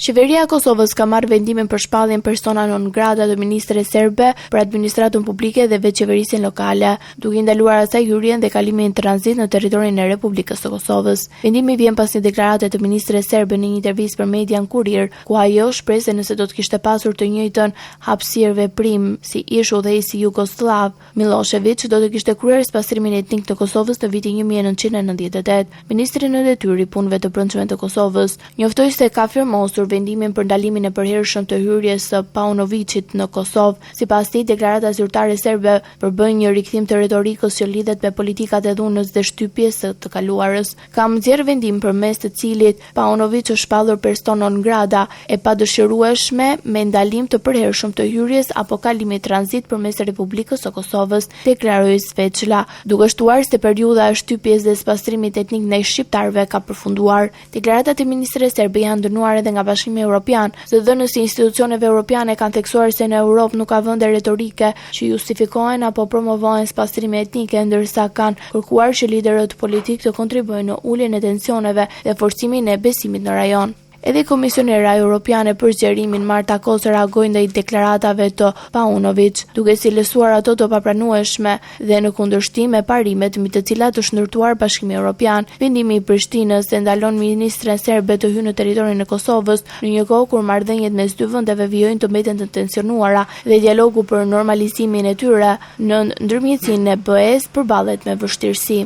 Qeveria e Kosovës ka marrë vendimin për shpalljen persona non grata të ministres serbe për administratën publike dhe veçeverisjen lokale, duke ndaluar asaj hyrjen dhe kalimin në tranzit në territorin e Republikës së Kosovës. Vendimi vjen pas një deklarate të ministres serbe në një intervistë për median Kurir, ku ajo shpreh se nëse do të kishte pasur të njëjtën hapësirë veprim si ish udhëheqësi Jugoslav Milošević, do të kishte kryer spastrimin etnik të Kosovës në vitin 1998. Ministri në detyrë i punëve të brendshme të Kosovës njoftoi se ka firmosur vendimin për ndalimin e përhershëm të hyrjes së Paunovićit në Kosovë. Sipas tij, deklarata zyrtare serbe përbën një rikthim të retorikës që lidhet me politikat e dhunës dhe shtypjes së të kaluarës. Ka nxjerrë vendim përmes të cilit Paunović është shpallur persona non grata e padëshirueshme me ndalim të përhershëm të hyrjes apo kalimit tranzit përmes Republikës së Kosovës, deklaroi Sveçla, duke shtuar se periudha e shtypjes dhe spastrimit etnik ndaj shqiptarëve ka përfunduar. Deklaratat e ministres serbe janë dënuar edhe nga Bashkimi Evropian, se dhënës e institucioneve europiane kanë theksuar se në Europë nuk ka vende retorike që justifikohen apo promovojnë spastrime etnike, ndërsa kanë kërkuar që liderët politik të kontribuojnë në uljen e tensioneve dhe forcimin e besimit në rajon. Edhe Komisionera Europiane për zgjerimin Marta Kos reagoi ndaj deklaratave të Paunović, duke cilësuar ato të papranueshme dhe në kundërshtim me parimet mbi të cilat është ndërtuar Bashkimi Evropian. Vendimi i Prishtinës se ndalon ministren serbe të hyjë në territorin e Kosovës në një kohë kur marrëdhëniet mes dy vendeve vijojnë të mbeten të tensionuara dhe dialogu për normalizimin e tyre në ndërmjetësinë e BE-s përballet me vështirësi.